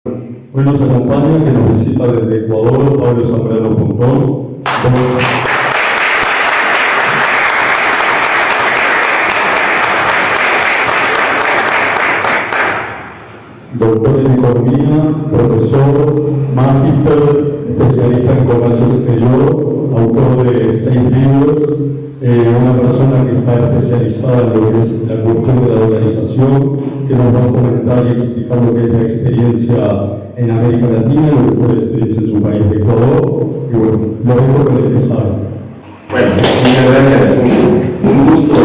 Hoy nos acompaña, que nos visita desde Ecuador, Pablo Zambrano Pontón, doctor en Economía, profesor, magíster, especialista en comercio exterior, autor de 6 libros, una persona que está especializada en lo que es la cuestión de la dolarización, que nos va a comentar y explicar lo que es la experiencia en América Latina, lo que fue la experiencia en su país de Ecuador, y bueno, lo dejo con el que sabe. Bueno, muchas gracias, un gusto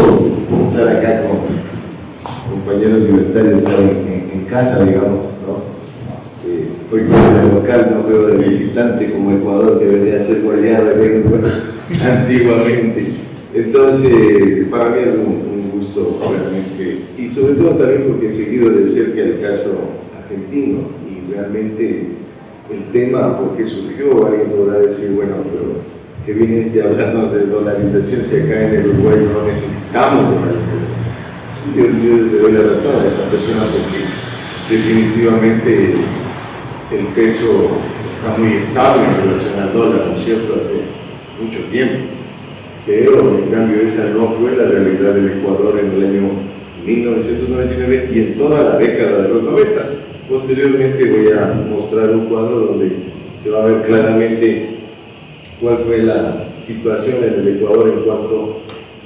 estar acá con compañeros libertarios, estar en casa, digamos, ¿no? Hoy como de local, no veo de visitante como Ecuador, que venía a ser goleado antiguamente. Entonces, para mí es un gusto realmente, y sobre todo también porque he seguido de cerca el caso argentino, y realmente el tema, ¿por qué surgió? Alguien podrá decir, bueno, pero que viene de hablarnos de dolarización si acá en el Uruguay no necesitamos dolarización. Yo le doy la razón a esa persona porque definitivamente el peso está muy estable en relación al dólar, ¿no es cierto?, hace mucho tiempo. Pero en cambio esa no fue la realidad del Ecuador en el año 1999 y en toda la década de los 90. Posteriormente voy a mostrar un cuadro donde se va a ver claramente cuál fue la situación en el Ecuador en cuanto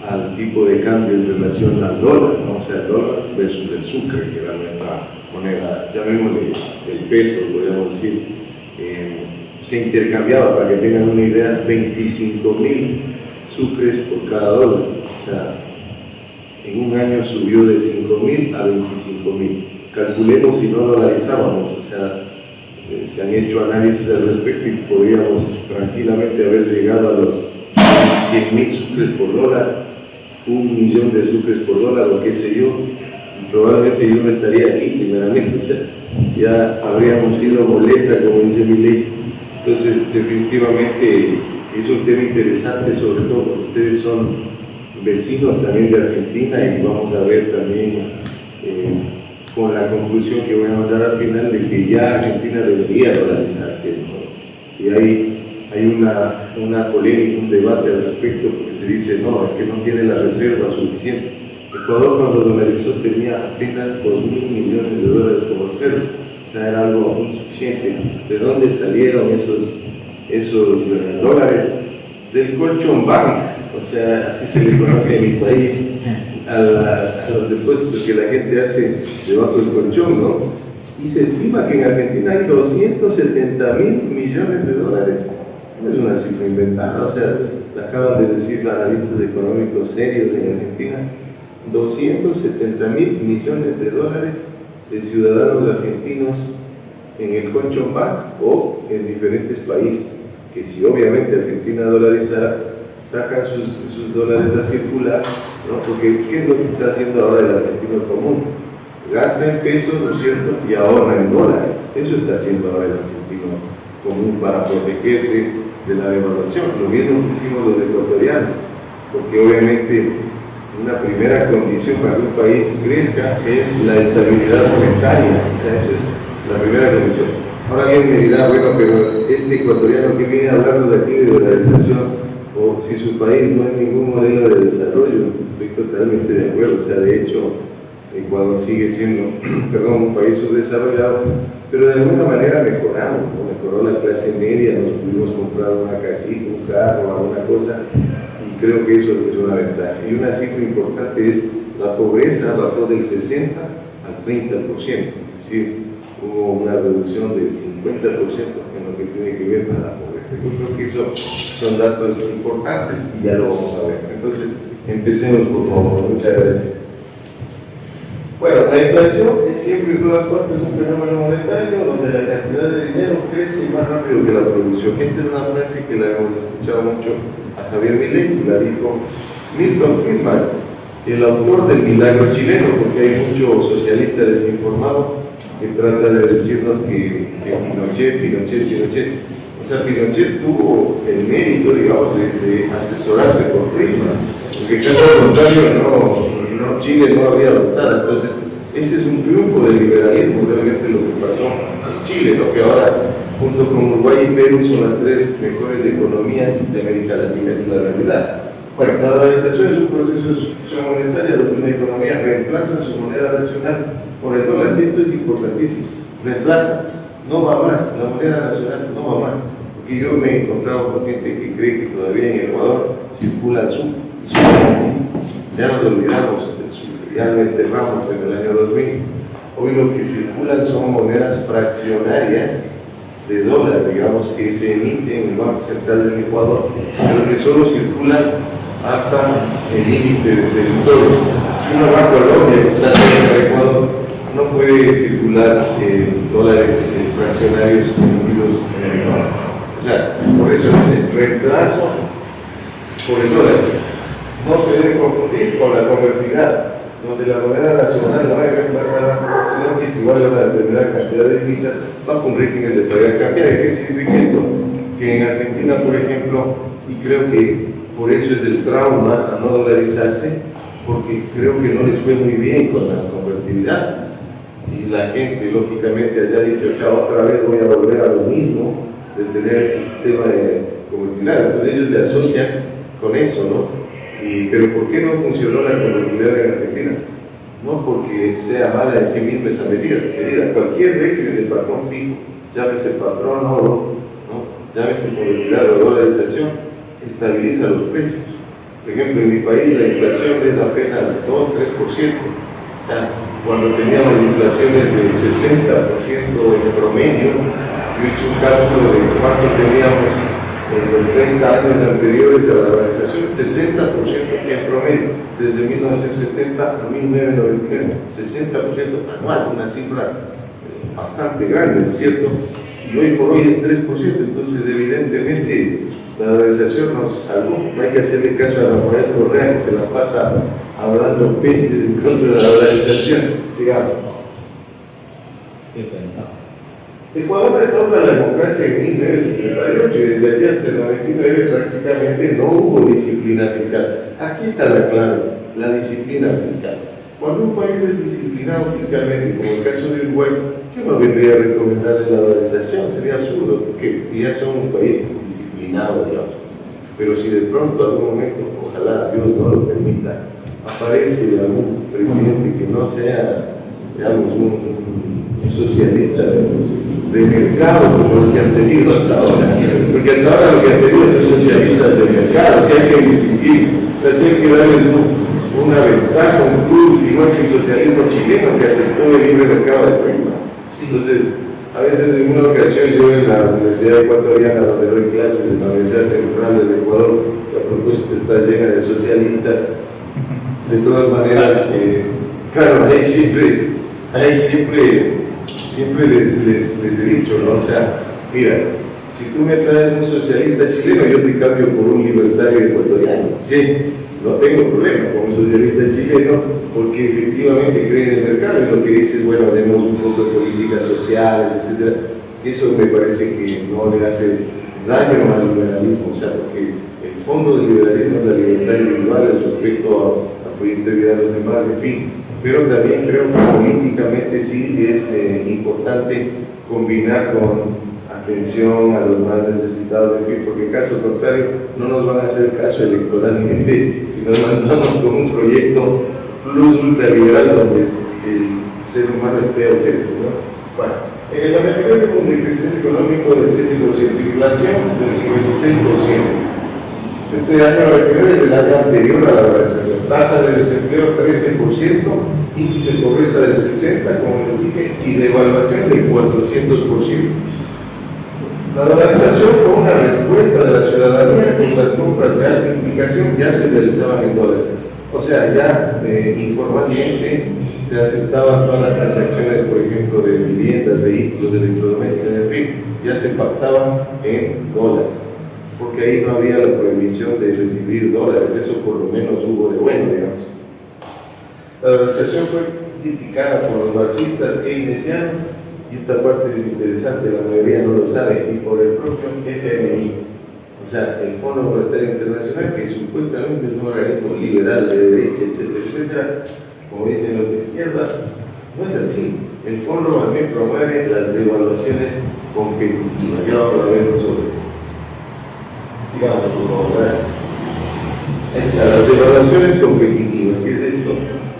al tipo de cambio en relación al dólar, ¿no? O sea, el dólar versus el sucre, que era nuestra moneda, llamémosle el peso, podríamos decir, se intercambiaba, para que tengan una idea, 25.000 sucres por cada dólar. O sea, en un año subió de 5.000 a 25.000. Calculemos si no dolarizábamos, o sea, se han hecho análisis al respecto y podríamos tranquilamente haber llegado a los 100.000 sucres por dólar, 1.000.000 de sucres por dólar, o qué sé yo, y probablemente yo no estaría aquí primeramente, o sea, ya habríamos sido boleta, como dice mi ley. Entonces, definitivamente es un tema interesante, sobre todo porque ustedes son vecinos también de Argentina, y vamos a ver también con la conclusión que voy a mandar al final de que ya Argentina debería dolarizarse, ¿no? Y hay una polémica, un debate al respecto, porque se dice, no, es que no tiene las reservas suficientes. Ecuador, cuando dolarizó, tenía apenas 2.000 millones de dólares como reservas, o sea, era algo insuficiente. ¿De dónde salieron esos dólares? Del colchón bank, o sea, así se le conoce en mi país a los depósitos que la gente hace debajo del colchón, ¿no? Y se estima que en Argentina hay 270.000 millones de dólares. No es una cifra inventada, o sea, la acaban de decir los analistas económicos serios en Argentina. 270.000 millones de dólares de ciudadanos argentinos en el colchón bank o en diferentes países, que si obviamente Argentina dolarizara, sacan sus dólares a circular, ¿no? Porque ¿qué es lo que está haciendo ahora el argentino común? Gasta en pesos, ¿no es cierto?, y ahorra en dólares. Eso está haciendo ahora el argentino común para protegerse de la devaluación. Lo mismo que hicimos los ecuatorianos, porque obviamente una primera condición para que un país crezca es la estabilidad monetaria, o sea, esa es la primera condición. Ahora alguien me dirá, bueno, pero este ecuatoriano que viene a hablarnos de aquí de dolarización, o si su país no es ningún modelo de desarrollo, estoy totalmente de acuerdo. O sea, de hecho, Ecuador sigue siendo, un país subdesarrollado, pero de alguna manera mejoramos, ¿no? Mejoró la clase media, nos pudimos comprar una casita, un carro, alguna cosa, y creo que eso es una ventaja. Y una cifra importante es la pobreza bajó del 60 al 30%, es decir, hubo una reducción del 50% en lo que tiene que ver con la pobreza. Yo creo que eso son datos importantes y ya lo vamos a ver. Entonces, empecemos por favor. Muchas gracias. Bueno, la inflación es siempre en todas partes un fenómeno monetario donde la cantidad de dinero crece más rápido que la producción. Esta es una frase que la hemos escuchado mucho a Javier Milei, la dijo Milton Friedman, el autor del milagro chileno, porque hay mucho socialista desinformado que trata de decirnos que Pinochet. O sea, Pinochet tuvo el mérito, digamos, de asesorarse por Friedman, porque caso contrario Chile no habría avanzado. Entonces, ese es un triunfo del liberalismo, realmente lo que pasó en Chile, ¿no? Que ahora, junto con Uruguay y Perú, son las tres mejores economías de América Latina, es la realidad. Bueno, la dolarización es un proceso de sustitución monetaria donde una economía reemplaza su moneda nacional por el dólar. Esto es importantísimo. Reemplaza, no va más, la moneda nacional no va más. Porque yo me he encontrado con gente que cree que todavía en Ecuador circula el SUM. El SUM no existe. Ya nos olvidamos del SUM, ya lo enterramos en el año 2000. Hoy lo que circulan son monedas fraccionarias de dólar, digamos, que se emiten en el Banco Central del Ecuador, pero que solo circulan hasta el límite del territorio. Si uno va a Colombia, que está cerca de Ecuador, no puede circular dólares fraccionarios emitidos en el Ecuador. O sea, por eso es el reemplazo por el dólar. No se debe confundir con la convertibilidad, donde la moneda nacional no es reemplazada, sino que equivale a una determinada cantidad de divisas bajo un régimen de paridad cambiaria. ¿Qué significa esto? Que en Argentina, por ejemplo, y creo que por eso es el trauma a no dolarizarse, porque creo que no les fue muy bien con la convertibilidad. Y la gente, lógicamente, allá dice, o sea, otra vez voy a volver a lo mismo de tener este sistema de convertibilidad. Entonces ellos le asocian con eso, ¿no? Pero ¿por qué no funcionó la convertibilidad en Argentina? No porque sea mala en sí misma esa medida. Cualquier régimen de patrón fijo, llámese patrón oro, ¿no? Llámese convertibilidad o dolarización, estabiliza los precios. Por ejemplo, en mi país la inflación es apenas 2-3%. O sea, cuando teníamos inflaciones del 60% en promedio, yo hice un cálculo de cuánto teníamos en los 30 años anteriores a la dolarización, 60% en promedio, desde 1970 a 1999, 60% anual, una cifra bastante grande, ¿no es cierto? Y hoy por hoy es 3%, entonces evidentemente la dolarización nos salvó. No hay que hacerle caso a Rafael Correa, que se la pasa hablando pestes en contra de la dolarización. Sigamos. Ecuador retoma la democracia en 1978 y desde allí hasta el 99 prácticamente no hubo disciplina fiscal. Aquí está la clave, la disciplina fiscal. Cuando un país es disciplinado fiscalmente, como el caso de Uruguay, yo no vendría a recomendarle la dolarización, sería absurdo, porque ya son un país disciplinado, digamos. Pero si de pronto, algún momento, ojalá Dios no lo permita, aparece algún presidente que no sea, digamos, un socialista de mercado como los que han tenido hasta ahora, porque hasta ahora lo que han tenido son socialistas de mercado, si hay que distinguir, o sea, si hay que darles una ventaja, un plus, igual que el socialismo chileno que aceptó el libre mercado de frente. Entonces, a veces en una ocasión yo en la Universidad Ecuatoriana, donde doy clases en la Universidad Central del Ecuador, que a propósito está llena de socialistas, de todas maneras, claro, ahí siempre les he dicho, ¿no? O sea, mira, si tú me traes un socialista chileno, yo te cambio por un libertario ecuatoriano. Sí, no tengo problema con un socialista chileno, porque efectivamente cree en el mercado y lo que dice es, bueno, demos un poco de políticas sociales, etc. Eso me parece que no le hace daño al liberalismo, o sea, porque el fondo del liberalismo es la libertad individual, el respeto a proyecto de vida de los demás, en fin. Pero también creo que políticamente sí es importante combinar con atención a los más necesitados, en fin, porque en caso contrario no nos van a hacer caso electoralmente si nos mandamos con un proyecto plus ultraliberal donde el ser humano esté ausente, ¿no? Bueno, en el 99 hubo un crecimiento económico del 7%, inflación del 56%. Este año 99 es el año anterior a la dolarización. Tasa de desempleo 13%, índice de pobreza del 60%, como les dije, y devaluación del 400%. La dolarización fue una respuesta de la ciudadanía y las compras de alta implicación ya se realizaban en dólares. O sea, ya informalmente se aceptaban todas las transacciones, por ejemplo, de viviendas, vehículos, electrodomésticos, en fin, ya se pactaban en dólares. Porque ahí no había la prohibición de recibir dólares, eso por lo menos hubo de bueno, digamos. La dolarización fue criticada por los marxistas keynesianos, y esta parte es interesante, la mayoría no lo sabe, y por el propio FMI, o sea, el Fondo Monetario Internacional, que supuestamente es un organismo liberal, de derecha, etcétera, etcétera, como dicen los de izquierdas, no es así. El fondo también promueve las devaluaciones competitivas. Ya vamos a ver sobre eso. Sigamos, por favor, gracias. Ahí está, las devaluaciones competitivas. ¿Qué es esto?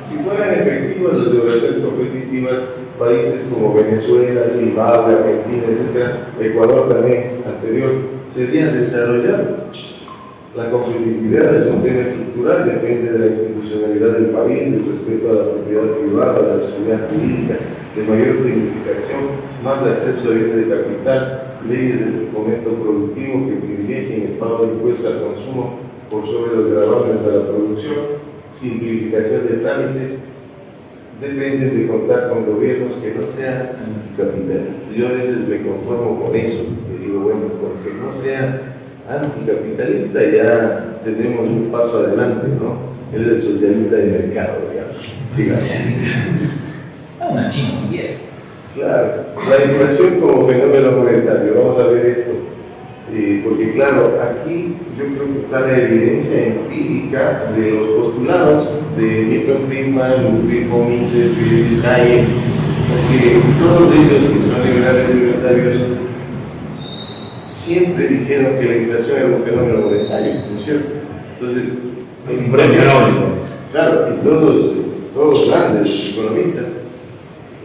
Si fueran efectivas las devaluaciones competitivas, países como Venezuela, Zimbabue, Argentina, etc., Ecuador también, anterior, serían desarrollados. La competitividad es un tema estructural, depende de la institucionalidad del país, del respeto a la propiedad privada, de la seguridad jurídica, de mayor tecnificación, más acceso a bienes de capital, leyes de fomento productivo que privilegien el pago de impuestos al consumo por sobre los gravámenes de la producción, simplificación de trámites, dependen de contar con gobiernos que no sean anticapitalistas. Yo a veces me conformo con eso, y digo, bueno, porque no sea anticapitalista ya tenemos un paso adelante, ¿no? Él es el socialista de mercado, digamos. Sigamos. Una chino bien. Claro, la inflación como fenómeno monetario, vamos a ver esto, porque claro, aquí yo creo que está la evidencia empírica de los postulados de Milton Friedman, Ludwig von Mises, Friedrich Hayek, porque todos ellos que son liberales libertarios siempre dijeron que la inflación era un fenómeno monetario, ¿no es cierto? Entonces, claro, y todos grandes economistas.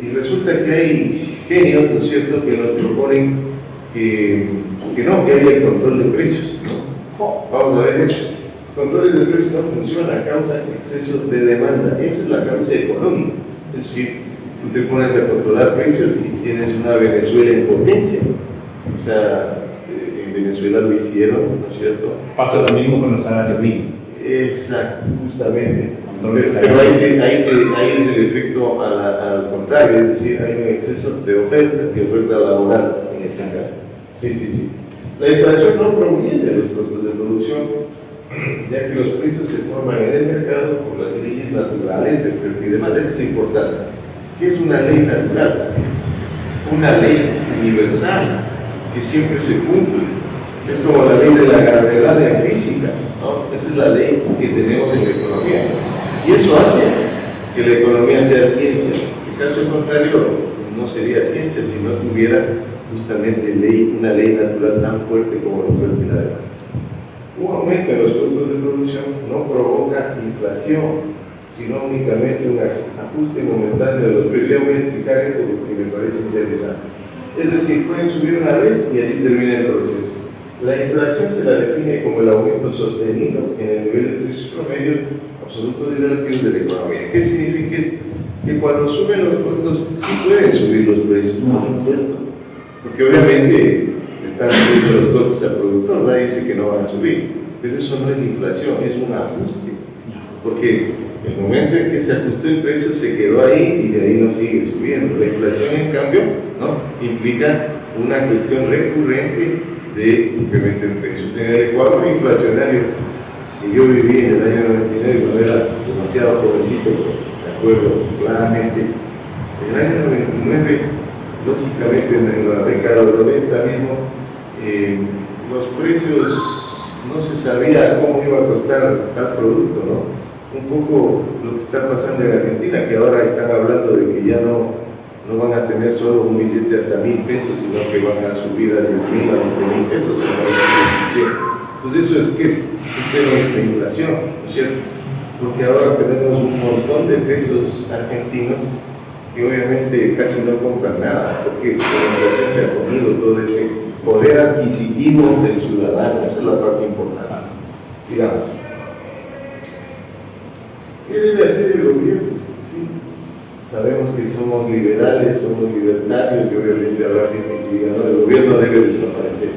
Y resulta que hay genios, ¿no es cierto?, que nos proponen que haya el control de precios, ¿no? Vamos a ver eso. Controles de precios no funcionan, causan exceso de demanda. Esa es la causa económica. Es decir, tú te pones a controlar precios y tienes una Venezuela en potencia. O sea, en Venezuela lo hicieron, ¿no es cierto? Pasa lo mismo con los salarios mínimos. Exacto, justamente. Pero ahí es el efecto al contrario, es decir, hay un exceso de oferta laboral en ese caso. Sí. La inflación no proviene de los costos de producción, ya que los precios se forman en el mercado por las leyes naturales de oferta y demanda. Esto es importante. ¿Qué es una ley natural? Una ley universal que siempre se cumple. Es como la ley de la gravedad en física, ¿no? Esa es la ley que tenemos en la economía. Y eso hace que la economía sea ciencia. En caso contrario, no sería ciencia si no tuviera justamente una ley natural tan fuerte como la oferta y la demanda. Un aumento en los costos de producción no provoca inflación, sino únicamente un ajuste momentáneo de los precios. Ya voy a explicar esto porque me parece interesante. Es decir, pueden subir una vez y allí termina el proceso. La inflación se la define como el aumento sostenido en el nivel de precios promedio absolutos y relativos de la economía. ¿Qué significa esto? Que cuando suben los costos, sí pueden subir los precios, por supuesto, porque obviamente están subiendo los costos al productor, nadie dice que no van a subir, pero eso no es inflación, es un ajuste, porque el momento en que se ajustó el precio se quedó ahí y de ahí no sigue subiendo. La inflación, en cambio, ¿no?, implica una cuestión recurrente de incremento en precios. En el Ecuador inflacionario, que yo viví en el año 99, cuando era demasiado jovencito, me acuerdo claramente, en el año 99, lógicamente en la década del 90 mismo, los precios no se sabía cómo iba a costar tal producto, ¿no? Un poco lo que está pasando en Argentina, que ahora están hablando de que ya no van a tener solo un billete hasta 1.000 pesos, sino que van a subir a 10.000, a 20.000 pesos. Entonces eso es que es un tema de inflación, ¿no es cierto? Porque ahora tenemos un montón de pesos argentinos que obviamente casi no compran nada, porque la inflación se ha comido todo ese poder adquisitivo del ciudadano. Esa es la parte importante. Digamos, ¿qué debe hacer el gobierno? ¿Sí? Sabemos que somos liberales, somos libertarios, y obviamente habrá gente que diga, no, el gobierno debe desaparecer.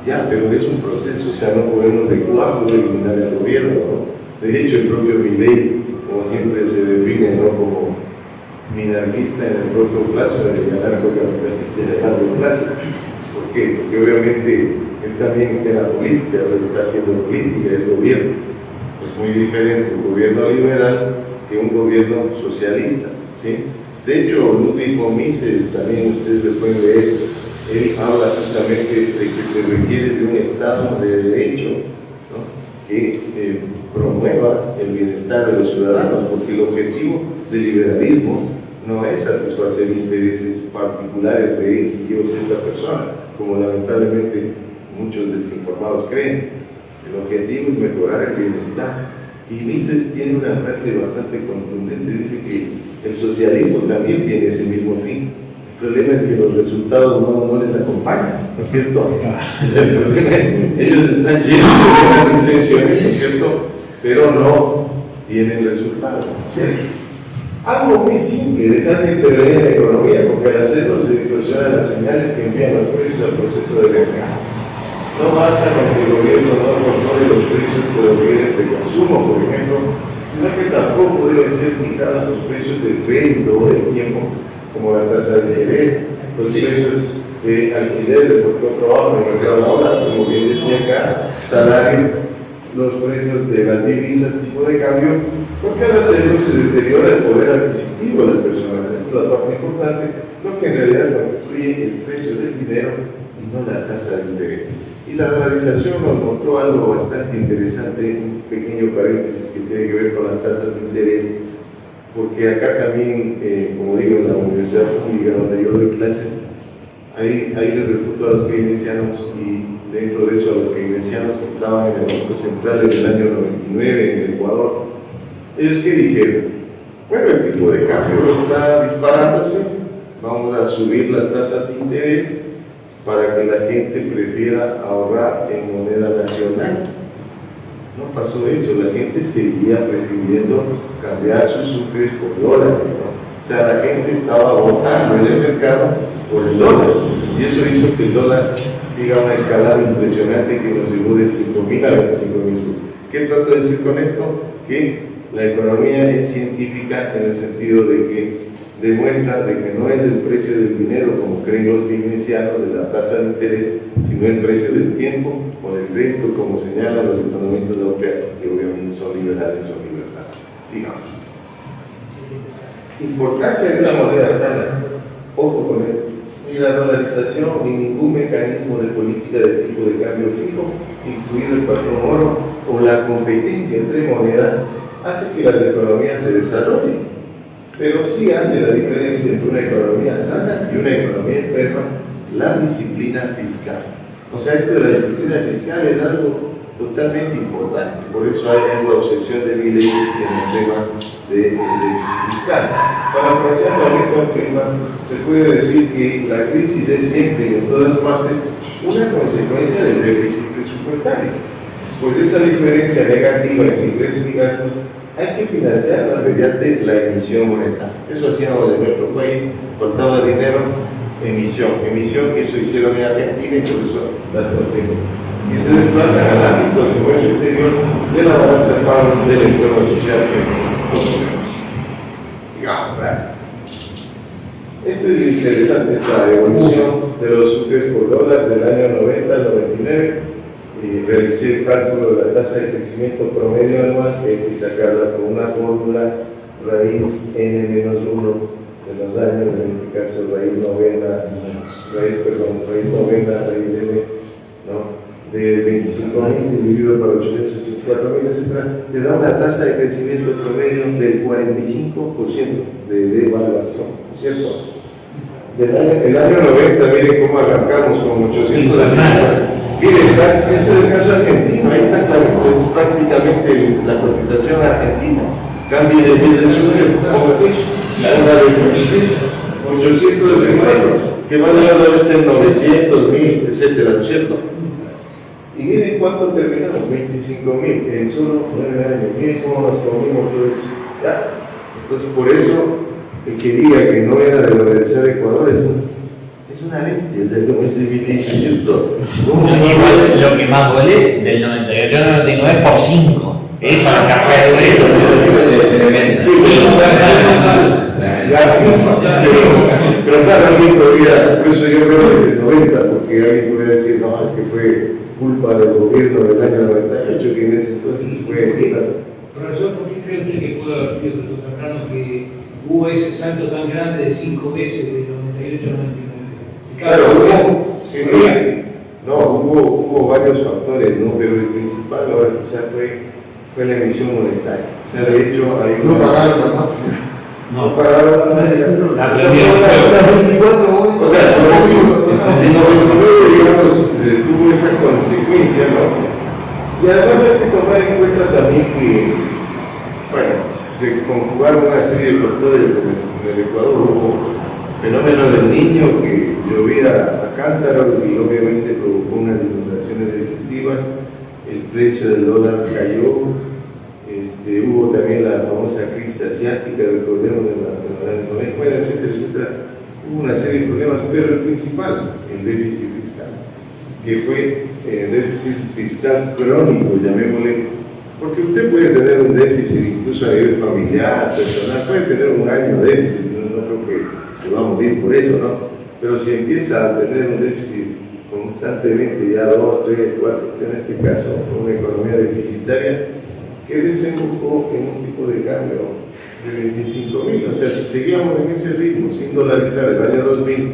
Ya, pero es un proceso, o sea, no podemos de cuajo eliminar el gobierno, ¿no? De hecho, el propio Milei, como siempre se define, ¿no?, como minarquista en el corto plazo y anarcocapitalista en el largo plazo. ¿Por qué? Porque obviamente él también está en la política, ahora está haciendo política, es gobierno. Es muy diferente un gobierno liberal que un gobierno socialista, ¿sí? De hecho, Ludwig von Mises, también ustedes lo pueden leer, él habla justamente de que se requiere de un Estado de derecho, ¿no?, que promueva el bienestar de los ciudadanos, porque el objetivo del liberalismo no es satisfacer intereses particulares de X, Y o Z persona, como lamentablemente muchos desinformados creen. El objetivo es mejorar el bienestar. Y Mises tiene una frase bastante contundente, dice que el socialismo también tiene ese mismo fin. El problema es que los resultados no les acompañan, ¿no es cierto? Es el problema. Ellos están llenos de buenas intenciones, ¿no es cierto? Pero no tienen resultados. Algo muy simple, dejar de intervenir en la economía, porque al hacerlo se distorsionan las señales que envían los precios al proceso de mercado. No basta con que el gobierno no controle los precios por los bienes de consumo, por ejemplo, sino que tampoco deben ser fijados los precios del crédito o del tiempo, como la tasa de interés, los precios de alquiler, porque otro trabajo en el mercado laboral, como bien decía acá, salarios, los precios de las divisas, tipo de cambio, porque al hacerlo se deteriora el poder adquisitivo de las personas. Esta es la parte importante, lo que en realidad constituye el precio del dinero y no la tasa de interés. Y la dolarización nos mostró algo bastante interesante, un pequeño paréntesis que tiene que ver con las tasas de interés, porque acá también, como digo, en la universidad pública donde yo doy clases, ahí les refuto a los keynesianos y dentro de eso a los keynesianos que estaban en el Banco Central en el año 99 en Ecuador. ¿Ellos qué dijeron? Bueno, el tipo de cambio está disparándose, vamos a subir las tasas de interés para que la gente prefiera ahorrar en moneda nacional. No pasó eso, la gente seguía prefiriendo cambiar sus sucres por dólares, ¿no? O sea, la gente estaba votando en el mercado por el dólar, y eso hizo que el dólar siga una escalada impresionante que nos llevó de 5.000 a 25.000. ¿Qué trato de decir con esto? Que la economía es científica en el sentido de que demuestra de que no es el precio del dinero, como creen los keynesianos, de la tasa de interés, sino el precio del tiempo o del crédito, como señalan los economistas europeos, que obviamente son liberales o libertarios. Sigamos. Importancia de una moneda sana. Ojo con esto. Ni la dolarización ni ningún mecanismo de política de tipo de cambio fijo, incluido el patrón oro o la competencia entre monedas, hace que las economías se desarrollen. Pero sí hace la diferencia entre una economía sana y una economía enferma, la disciplina fiscal. O sea, esto de la disciplina fiscal es algo totalmente importante. Por eso hay esta obsesión de Milei en el tema del déficit fiscal. Parafraseando a Milton Friedman, se puede decir que la crisis es siempre y en todas partes una consecuencia del déficit presupuestario. Pues esa diferencia negativa entre ingresos y gastos hay que financiarla mediante la emisión monetaria. Eso hacíamos en nuestro país, faltaba dinero, emisión que eso hicieron en Argentina y por eso las consecuencias. Y se desplazan al ámbito del comercio exterior de la balanza de pagos del entorno social que conocemos. Sigamos, gracias. Esto es interesante, esta evolución de los sucres por dólar del año 90 al 99. Y realicé el cálculo de la tasa de crecimiento promedio anual, que hay que sacarla con una fórmula raíz n-1 de los años, en este caso raíz 90, raíz n, ¿no? De 25.000 dividido por 884.000, etc., te da una tasa de crecimiento promedio del 45% de devaluación, ¿no es cierto? El año 90, miren cómo arrancamos con 800. Miren, este es el caso argentino, ahí está clarito, es prácticamente la cotización argentina. Cambie de mes de subir, como la de 850, que va a llegar a este 900, 1000, etcétera, ¿no es cierto? Y miren cuánto terminamos, 25.000 en solo 9 años. Miren cómo nos comimos todo eso. ¿Ya? Entonces, por eso, el que diga que no era de dolarizar Ecuador es una bestia, o sea, como ese video, ¿cierto? Lo que más duele del 98 al 99 por 5. Esa es la carrera de eso. Sí, pero claro, alguien podría, por eso yo creo desde el 90, porque alguien podría decir, no, es que fue culpa del gobierno del año 98, que en ese entonces fue vida. Profesor, ¿por qué cree usted que pudo haber sido Jesús Zambrano que hubo ese salto tan grande de 5 veces, del 98 al 99? Claro, sí, no, hubo varios factores, ¿no? Pero el principal ahora quizás fue la emisión monetaria. O sea, de hecho, hay No. pararon la media. La O sea, prioridad o sea, el 99, digamos, tuvo esa consecuencia, ¿no? Y además hay que tomar en cuenta también que, bueno, se conjugaron una serie de factores en el Ecuador. Hubo fenómeno del Niño, que llovía a cántaros y obviamente provocó unas inundaciones excesivas, el precio del dólar cayó, hubo también la famosa crisis asiática, recordemos de la 90, etcétera, etcétera. Hubo una serie de problemas, pero el principal, el déficit fiscal, que fue déficit fiscal crónico, llamémosle, porque usted puede tener un déficit incluso a nivel familiar, personal, puede tener un año de déficit, no creo que se va a morir por eso, ¿no? Pero si empieza a tener un déficit constantemente, ya 2, 3, 4, en este caso una economía deficitaria, que desembocó en un tipo de cambio de 25.000, o sea, si seguíamos en ese ritmo, sin dolarizar el año 2000,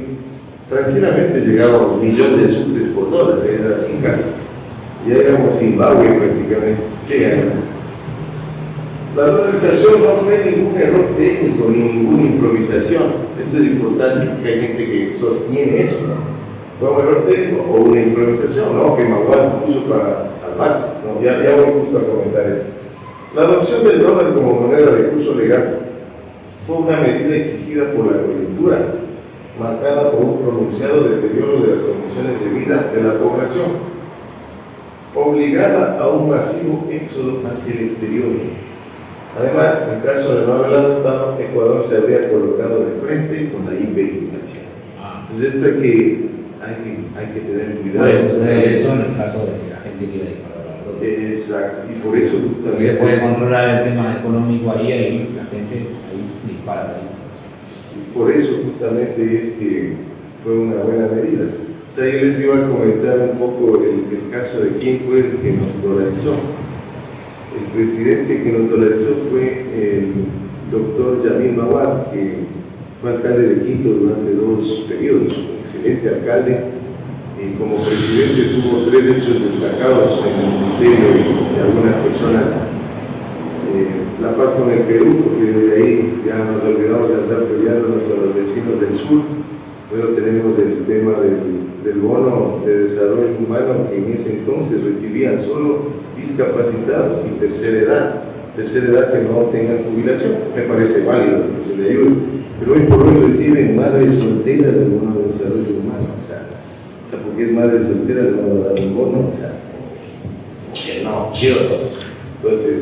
tranquilamente llegaba a 1 millón de sucres por dólar, era sin cambio. Ya éramos Zimbabue prácticamente. Sí, la dolarización no fue ningún error técnico ni ninguna improvisación. Esto es importante porque hay gente que sostiene eso, ¿no? ¿Fue un error técnico o una improvisación? No, que Maguad puso para salvarse. No, ya voy justo a comentar eso. La adopción del dólar como moneda de curso legal fue una medida exigida por la coyuntura, marcada por un pronunciado deterioro de las condiciones de vida de la población, obligada a un masivo éxodo hacia el exterior. Además, en caso de no haberla adoptado, Ecuador se habría colocado de frente con la hiperinflación. Entonces esto hay que tener cuidado. Puede suceder eso en el caso de que la gente quiera disparar. Exacto, y por eso justamente Se puede controlar el tema económico ahí la gente ahí dispara. Y por eso justamente es que fue una buena medida. O sea, yo les iba a comentar un poco el caso de quién fue el que nos dolarizó. El presidente que nos dolarizó fue el doctor Yamil Maguad, que fue alcalde de Quito durante 2 periodos, un excelente alcalde. Y como presidente tuvo 3 hechos destacados en el ministerio de algunas personas. La paz con el Perú, porque desde ahí ya nos olvidamos de andar peleándonos con los vecinos del sur. Luego tenemos el tema del bono de desarrollo humano, que en ese entonces recibían solo discapacitados y tercera edad que no tengan jubilación. Me parece válido que se le ayude, pero hoy por hoy reciben madres solteras del bono de desarrollo humano. O sea, porque es madre soltera, le vamos a dar un bono, o sea, que no, ¿cierto? Entonces,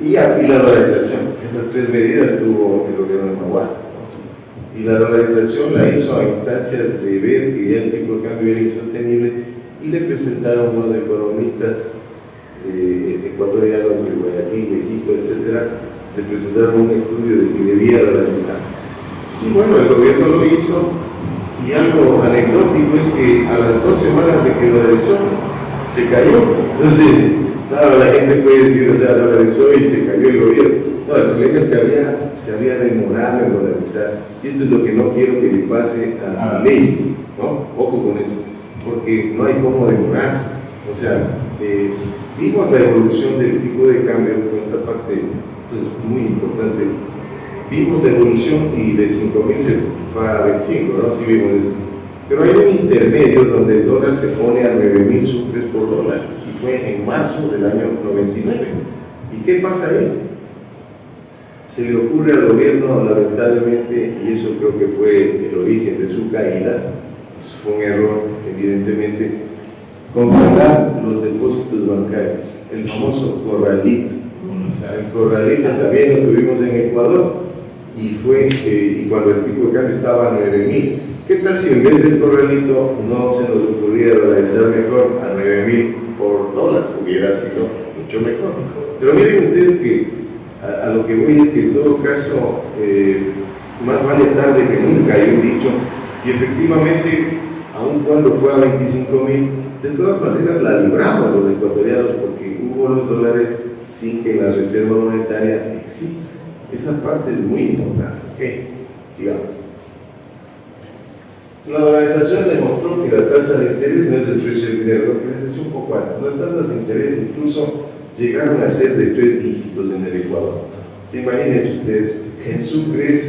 y la dolarización, esas 3 medidas tuvo el gobierno de Maguad, ¿no? Y la dolarización la hizo a instancias de ver que ya el tipo de cambio era insostenible, y le presentaron unos economistas ecuatorianos de Guayaquil, de Quito, etcétera, le presentaron un estudio de que debía dolarizar. Y bueno, el gobierno lo hizo. Y algo anecdótico es que a las 2 semanas de que dolarizó, se cayó. Entonces, claro, la gente puede decir, o sea, dolarizó y se cayó el gobierno. No, el problema es que se había demorado en dolarizar. Y esto es lo que no quiero que le pase a la ley, ¿no? Ojo con eso, porque no hay cómo demorarse. O sea, vimos la evolución del tipo de cambio, en esta parte, esto es muy importante. Vimos la evolución y de 5.000 se fue a 25, ¿no? Sí vimos eso. Pero hay un intermedio donde el dólar se pone a 9.000 sucres por dólar, y fue en marzo del año 99. ¿Y qué pasa ahí? Se le ocurre al gobierno, lamentablemente, y eso creo que fue el origen de su caída, eso fue un error, evidentemente, controlar los depósitos bancarios, el famoso corralito. El corralito también lo tuvimos en Ecuador. Y y cuando el tipo de cambio estaba a 9.000, ¿qué tal si en vez del corralito no se nos ocurría dolarizar mejor a 9.000 por dólar? Hubiera sido mucho mejor. Pero miren ustedes que a lo que voy es que en todo caso, más vale tarde que nunca, hay un dicho, y efectivamente, aun cuando fue a 25.000, de todas maneras la libramos los ecuatorianos, porque hubo los dólares sin que la reserva monetaria exista. Esa parte es muy importante. ¿Okay? Sigamos. La dolarización demostró que la tasa de interés no es el precio del dinero, lo que les decía un poco antes. Las tasas de interés incluso llegaron a ser de 3 dígitos en el Ecuador. ¿Se imaginen ustedes? en Sucre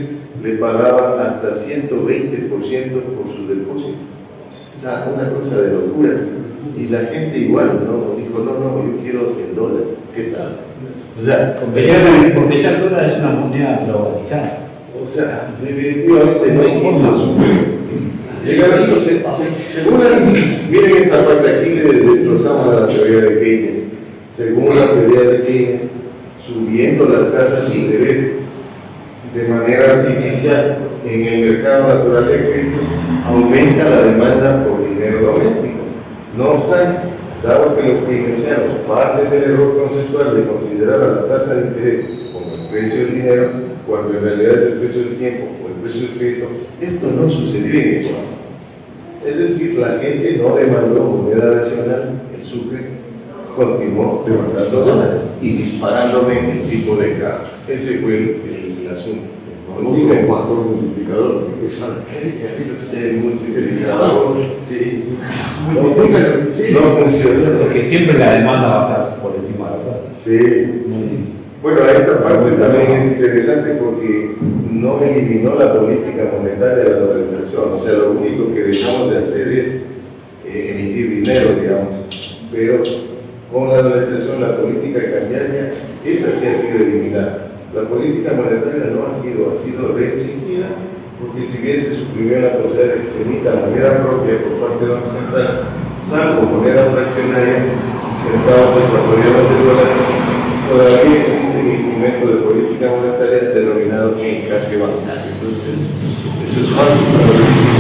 le pagaban hasta 120% por sus depósitos. O sea, una cosa de locura. Y la gente igual, ¿no? Dijo, no, yo quiero el dólar. ¿Qué tal? O sea, porque ya el dólar es una moneda globalizada. O sea, definitivamente no quiso. Llegaron entonces, según miren esta parte aquí, le destrozamos a la teoría de Keynes. Según la teoría de Keynes, subiendo las tasas de interés de manera artificial en el mercado natural de créditos, aumenta la demanda por dinero doméstico. No obstante, dado que los keynesianos parten del error conceptual de considerar a la tasa de interés como el precio del dinero, cuando en realidad es el precio del tiempo o el precio del crédito, esto no sucedió en Ecuador. Es decir, la gente no demandó moneda nacional, el Sucre continuó demandando dólares y disparándome el tipo de cambio. Ese fue el asunto. No digo un factor multiplicador, El multiplicador, sí. No no funciona. Porque siempre la demanda va a estar por encima de la oferta. Sí. Bueno, esta parte también es interesante porque no eliminó la política monetaria de la dolarización. O sea, lo único que dejamos de hacer es emitir dinero, digamos. Pero con la dolarización, la política cambiaria, esa sí ha sido eliminada. La política monetaria no ha sido restringida, porque si bien se suprimió la posibilidad de que se emita moneda propia por parte del Banco Central, salvo moneda fraccionaria, centavos ecuatorianos de dólares, todavía existe un instrumento de política monetaria denominado encaje bancario. Entonces, eso es falso cuando dicen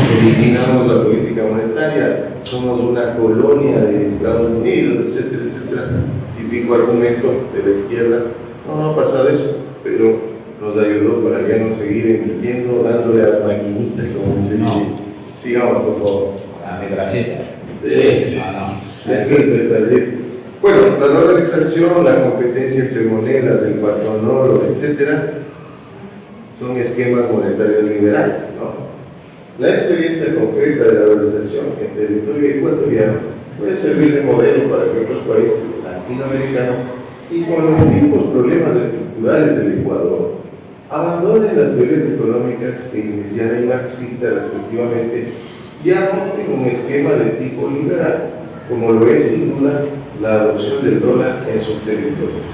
que eliminamos la política monetaria, somos una colonia de Estados Unidos, etcétera, etcétera. Típico argumento de la izquierda. No ha pasado eso, pero nos ayudó para ya no seguir emitiendo, dándole a las maquinitas, como se dice. Sigamos, por favor. La metralleta. Sí. No. Bueno, la dolarización, la competencia entre monedas, el patrón oro, etcétera, son esquemas monetarios liberales, ¿no? La experiencia concreta de la dolarización en territorio ecuatoriano puede servir de modelo para que otros países latinoamericanos y con los mismos problemas estructurales del Ecuador abandonen las teorías económicas keynesiana y marxista respectivamente y adopten un esquema de tipo liberal, como lo es sin duda la adopción del dólar en sus territorios,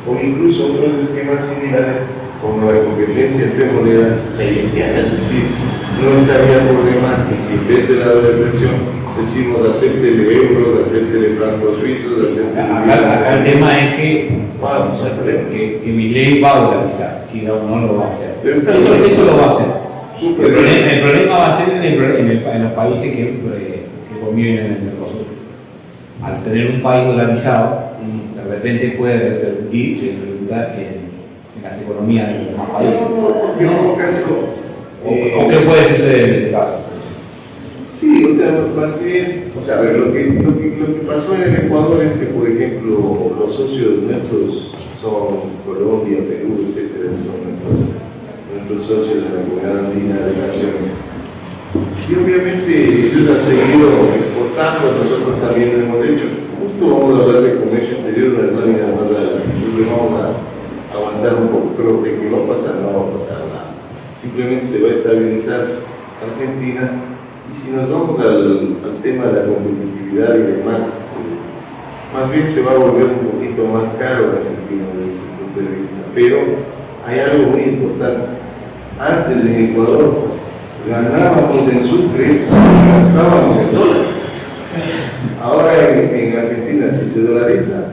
o incluso otros esquemas similares como la competencia entre monedas haitianas. Es decir, no estaría por demás que si en vez de la dolarización decimos acéptele euros, acéptele francos suizos, acéptele... Acá el tema es que mi ley va a dolarizar, que no lo va a hacer. Pero Eso lo va a hacer. Súper El problema va a ser en los países que conviven en el Mercosur. Al tener un país dolarizado, de repente puede repercutir en las economías de los demás países. Porque en un caso... ¿O qué puede suceder en ese caso? Sí, o sea, más bien, o sea, a ver, lo que pasó en el Ecuador es que, por ejemplo, los socios nuestros son Colombia, Perú, etcétera, son nuestros socios de la Comunidad Andina de Naciones. Y obviamente ellos han seguido exportando, nosotros también lo hemos hecho. Justo vamos a hablar de comercio exterior, unas láminas más adelante, entonces vamos a aguantar un poco, pero de que va a pasar, no va a pasar nada. Simplemente se va a estabilizar Argentina. Y si nos vamos al tema de la competitividad y demás, más bien se va a volver un poquito más caro Argentina desde ese punto de vista. Pero hay algo muy importante. Antes en Ecuador ganábamos en Sucre y gastábamos en dólares. Ahora en Argentina sí se dolariza,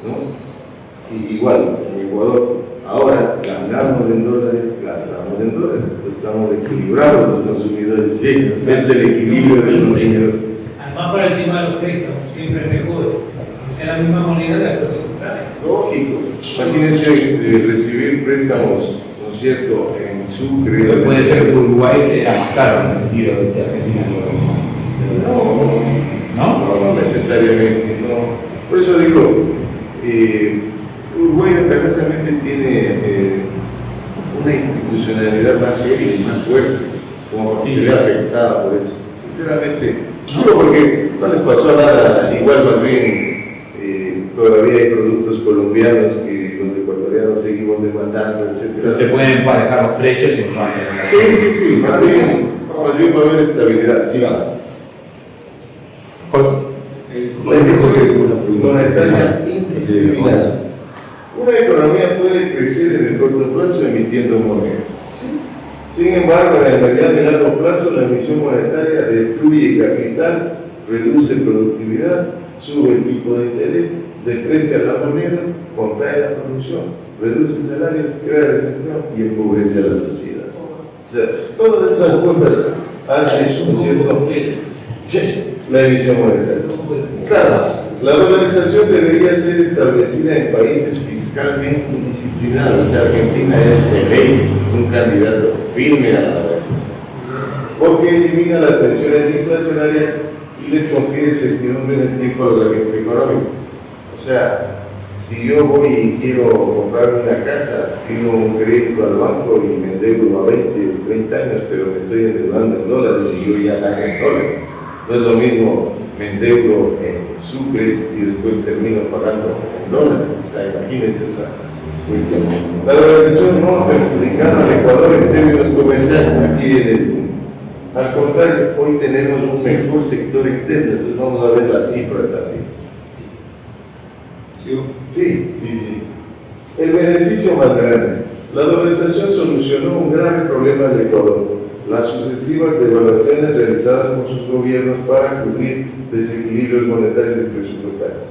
¿no? Y igual en Ecuador. Ahora ganamos en dólares, gastamos en dólares. Entonces estamos equilibrados los consumidores. Sí, es el equilibrio del consumidor. Además, para el tema de los préstamos, siempre es mejor que sea la misma moneda de la clase contraria. Lógico. Imagínense recibir préstamos, ¿no es cierto?, en Sucre. Pero puede ser que Uruguay sea más caro en el sentido de que Argentina No necesariamente, no. Por eso digo, Uruguay orgullosamente tiene una institucionalidad más seria y más fuerte, como para que se vea afectada por eso. Sinceramente, no, porque no les pasó nada, igual más bien todavía hay productos colombianos que los ecuatorianos seguimos demandando, etc. Pero se pueden emparejar los precios y emparejar. Sí, más bien va a haber estabilidad. Sí, va. La emisión monetaria indiscriminada. Una economía puede crecer en el corto plazo emitiendo moneda. Sin embargo, en el mediano y largo plazo, la emisión monetaria destruye capital, reduce productividad, sube el tipo de interés, deprecia la moneda, contrae la producción, reduce salarios, crea desempleo y empobrece a la sociedad. O sea, todas esas cosas hacen, ¿no es cierto?, la emisión monetaria. Claro, la dolarización debería ser establecida en países fiscalmente indisciplinados. O sea, Argentina es de ley un candidato firme a la dolarización, porque elimina las tensiones inflacionarias y les confiere certidumbre en el tiempo a los agentes económicos. O sea, si yo voy y quiero comprar una casa, pido un crédito al banco y me endeudo a 20, 30 años, pero me estoy endeudando en dólares y yo ya gano en dólares. No es lo mismo, me endeudo en sucres y después termino pagando en dólares. O sea, imagínense esa cuestión. La dolarización no ha perjudicado al Ecuador en términos comerciales. Aquí viene el punto. Al contrario, hoy tenemos un mejor sector externo, entonces vamos a ver las cifras también. Sí. El beneficio más grande. La dolarización solucionó un grave problema del Ecuador: las sucesivas devaluaciones realizadas por sus gobiernos para cubrir desequilibrios monetarios y presupuestarios.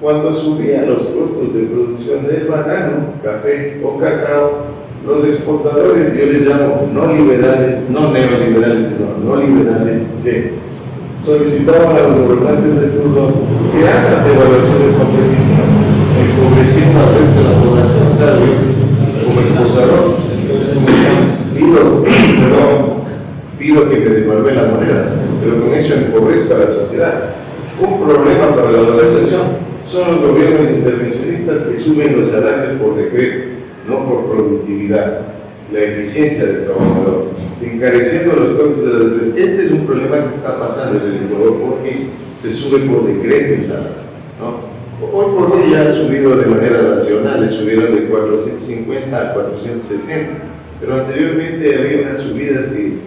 Cuando subían los costos de producción del banano, café o cacao, los exportadores, yo les llamo no liberales, no neoliberales, sino no liberales, solicitaban a los gobernantes de turno que hagan devaluaciones competitivas, empobreciendo al resto de la población. Claro, como exportador, pido que me devuelva la moneda, pero con eso empobrezco a la sociedad. Un problema para la dolarización son los gobiernos intervencionistas que suben los salarios por decreto, no por productividad, la eficiencia del trabajador, encareciendo los costos de las empresas. Este es un problema que está pasando en el Ecuador porque se sube por decreto el salario, ¿no? Hoy por hoy ya han subido de manera racional, le subieron de 450 a 460, pero anteriormente había unas subidas que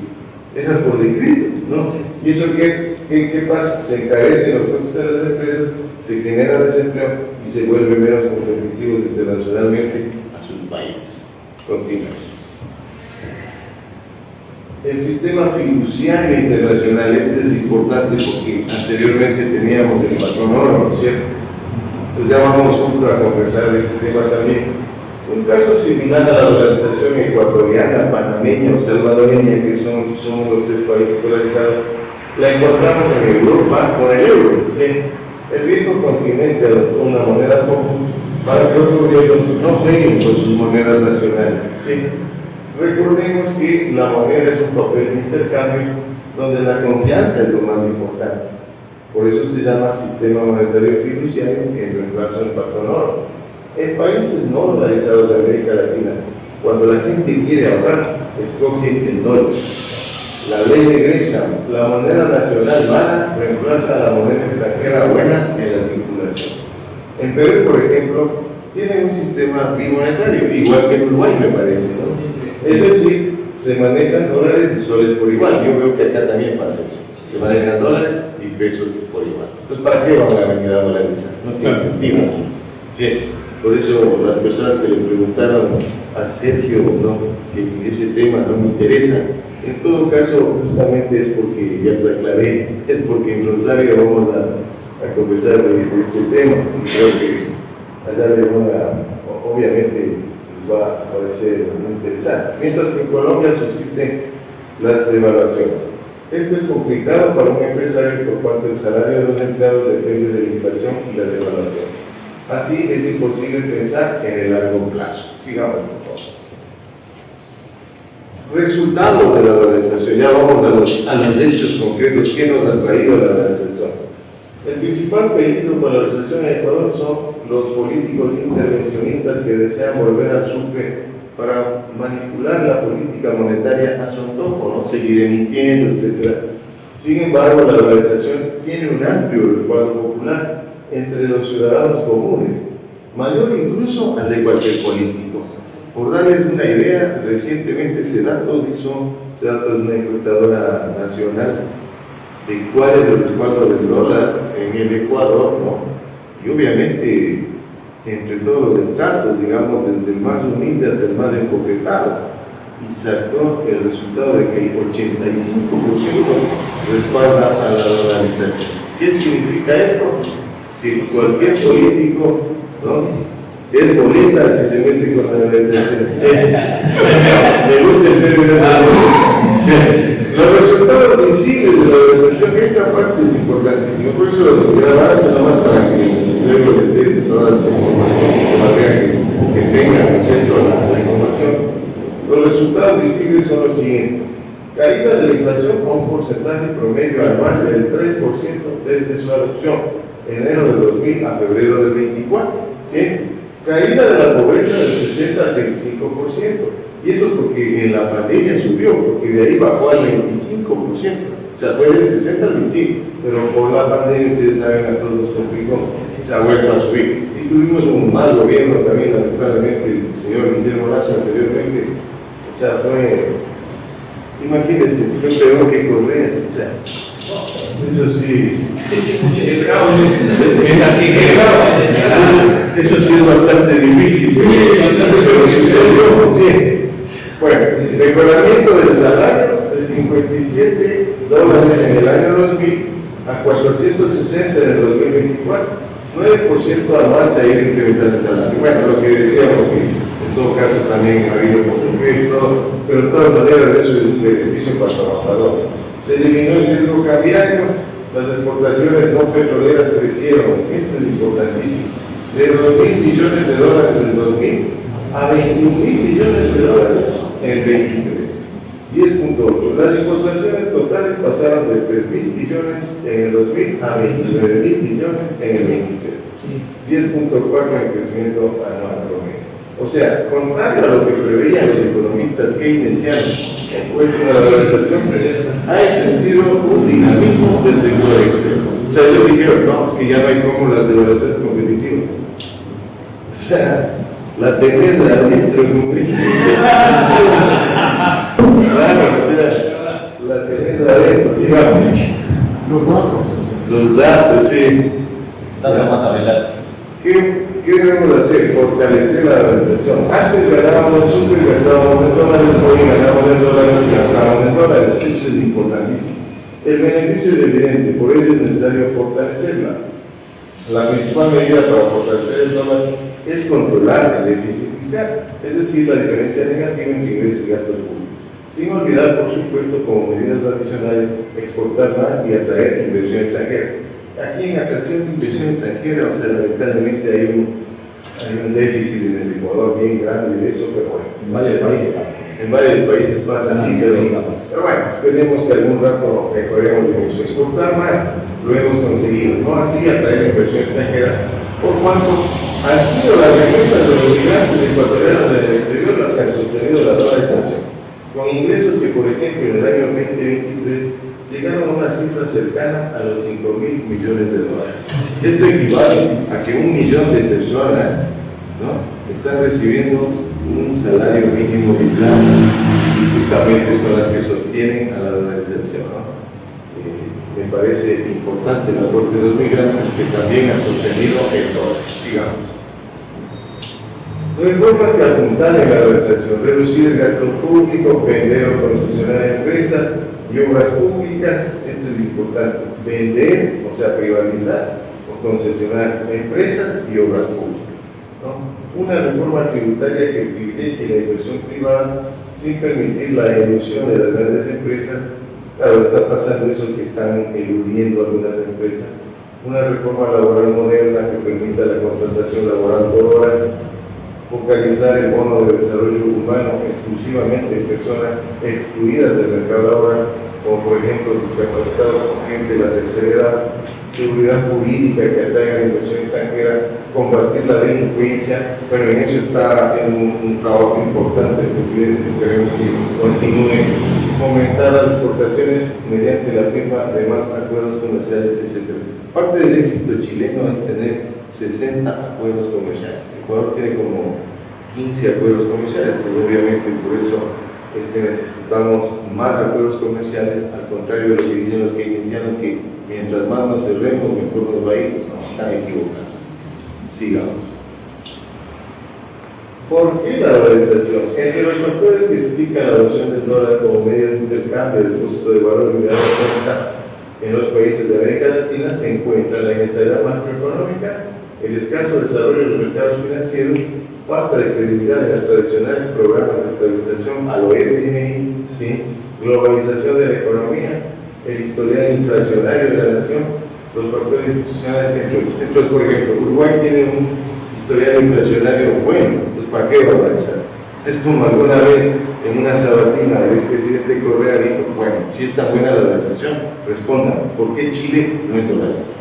eran por decreto, ¿no? ¿Y eso qué pasa? Se encarecen los costos de las empresas, se genera desempleo y se vuelven menos competitivos internacionalmente a sus países. Continuamos. El sistema fiduciario internacional, este es importante porque anteriormente teníamos el patrón oro, ¿no es cierto? Pues ya vamos justo a conversar de este tema también. Un caso similar a la dolarización ecuatoriana, panameña o salvadoreña, que somos los tres países dolarizados, la encontramos en Europa con el euro. ¿Sí? El viejo continente adoptó una moneda común para que los gobiernos no jueguen con sus monedas nacionales. ¿Sí? Recordemos que la moneda es un papel de intercambio donde la confianza es lo más importante. Por eso se llama sistema monetario fiduciario, en reemplazo del patrón oro. En países no dolarizados de América Latina, cuando la gente quiere ahorrar, escoge el dólar. La ley de Gresham, la moneda nacional mala reemplaza a la moneda extranjera buena en la circulación. En Perú, por ejemplo, tienen un sistema bimonetario, igual que en Uruguay, me parece, ¿no? Es decir, se manejan dólares y soles por igual. Yo veo que acá también pasa eso. Se manejan dólares y pesos por igual. Entonces, ¿para qué vamos a venir a dolarizar? No tiene sentido. ¿Sí? Por eso las personas que le preguntaron a Sergio, ¿no?, que ese tema no me interesa, en todo caso, justamente es porque, ya les aclaré, es porque en Rosario vamos a conversar de este tema. Y creo que allá de obviamente les va a parecer muy interesante. Mientras que en Colombia subsisten las devaluaciones. Esto es complicado para un empresario por cuanto el salario de los empleados depende de la inflación y la devaluación. Así es imposible pensar en el largo plazo. Sigamos, por favor. Resultados de la dolarización. Ya vamos a los hechos concretos que nos han traído la dolarización. El principal peligro con la dolarización en Ecuador son los políticos intervencionistas que desean volver al sucre para manipular la política monetaria a su antojo, ¿no?, seguir emitiendo, etc. Sin embargo, la dolarización tiene un amplio respaldo popular entre los ciudadanos comunes. mayor incluso al de cualquier político. Por darles una idea, recientemente Cedatos es una encuestadora nacional de cuál es el respaldo del dólar en el Ecuador, ¿no? Y obviamente, entre todos los estratos, digamos, desde el más humilde hasta el más encopetado, y sacó el resultado de que el 85% respalda a la dolarización. ¿Qué significa esto? Que cualquier político, ¿no?, es boleta si se mete con la dolarización. Sí. Me gusta el término. Los resultados visibles de la dolarización, esta parte es importantísima, por eso lo voy a dar nomás para que luego les dé toda esta información, de manera que tengan acceso a la información. Los resultados visibles son los siguientes: caída de la inflación a un porcentaje promedio anual del 3% desde su adopción, enero de 2000 a febrero del 24. ¿Sí? Caída de la pobreza del 60 al 25%. Y eso porque en la pandemia subió, porque de ahí bajó al 25%. O sea, fue del 60 al 25%. Pero por la pandemia, ustedes saben, a todos nos complicó, se ha vuelto a subir. Y tuvimos un mal gobierno también, lamentablemente, el señor Guillermo Lasso anteriormente. O sea, imagínense, fue peor que Correa. O sea, eso sí. Eso sí es bastante difícil, pero sucedió. Sí. Bueno, mejoramiento del salario de $57 en el año 2000 a 460 en el 2024. 9% más ha ido incrementando el salario. Bueno, lo que decíamos que en todo caso también ha habido todo, pero de todas maneras eso es un beneficio para el trabajador. Se eliminó el riesgo cambiario, las exportaciones no petroleras crecieron, esto es importantísimo, de $2.000 billones en 2000 a $21.000 billones en 2023. 10.8. Las importaciones totales pasaron de $3.000 billones en el 2000 a $29.000 billones en el 2023. 10.4 en crecimiento anual promedio. O sea, contrario a lo que preveían los economistas keynesianos en cuestión de la dolarización, ha existido un dinamismo del sector externo. O sea, ellos dijeron, no, es que ya no hay como las devaluaciones competitivas. O sea, la tenés adentro, como dicen. Claro, o sea, la tenés adentro. Sí, los datos, sí. ¿Qué debemos hacer? Fortalecer la dolarización. Antes ganábamos en super y gastábamos en dólares, hoy ganamos en dólares y gastábamos en dólares. Eso es importantísimo. El beneficio es evidente, por ello es necesario fortalecerla. La principal medida para fortalecer el dólar es controlar el déficit fiscal, es decir, la diferencia negativa entre ingresos y gastos públicos. Sin olvidar, por supuesto, como medidas adicionales, exportar más y atraer inversión extranjera. Aquí en atracción de inversión extranjera, o sea, lamentablemente hay un déficit en el Ecuador bien grande de eso, pero bueno, en varios países pasa así, pero bueno, esperemos que algún rato mejoremos en eso. Exportar más, lo hemos conseguido, no así atraer inversión extranjera, por cuanto han sido las remesas de los migrantes ecuatorianos del exterior las que han sostenido la dolarización, con ingresos que, por ejemplo, en el año 2023 llegaron a una cifra cercana a los $5.000 millones. Esto equivale a que 1 millón de personas, ¿no?, están recibiendo un salario mínimo vital y justamente son las que sostienen a la dolarización, ¿no? Me parece importante el aporte de los migrantes que también han sostenido el dólar. Sigamos. Reformas que apuntan en la dolarización: reducir el gasto público, vender o concesionar empresas y obras públicas. Esto es importante: vender, o sea, privatizar o concesionar empresas y obras públicas, ¿no? Una reforma tributaria que privilegie la inversión privada sin permitir la elusión de las grandes empresas. Claro, está pasando eso que están eludiendo algunas empresas. Una reforma laboral moderna que permita la contratación laboral por horas. Focalizar el bono de desarrollo humano exclusivamente en personas excluidas del mercado laboral, como por ejemplo discapacitados o gente de la tercera edad. Seguridad jurídica que atraiga la inversión extranjera, combatir la delincuencia. Bueno, en eso está haciendo un trabajo importante el presidente, esperemos que continúe. fomentar las exportaciones mediante la firma de más acuerdos comerciales, etc. Parte del éxito chileno es tener 60 acuerdos comerciales. Ecuador tiene como 15 acuerdos comerciales, pues obviamente por eso es que necesitamos más acuerdos comerciales, al contrario de lo que dicen los keynesianos, que mientras más nos cerremos, mejor nos va a ir. No, están equivocados. Sigamos. ¿Por qué la dolarización? Entre los factores que explican la adopción del dólar como medio de intercambio del depósito de valor y unidad de cuenta en los países de América Latina se encuentra la inestabilidad macroeconómica, el escaso desarrollo de los mercados financieros, falta de credibilidad en los tradicionales programas de estabilización a lo FMI, ¿sí? Globalización de la economía, el historial inflacionario de la nación, los factores institucionales que entonces, por ejemplo, Uruguay tiene un historial inflacionario bueno, entonces ¿para qué valorizar? Es como alguna vez en una sabatina el expresidente Correa dijo, bueno, si es tan buena la dolarización, respondan, ¿por qué Chile no es dolarizado?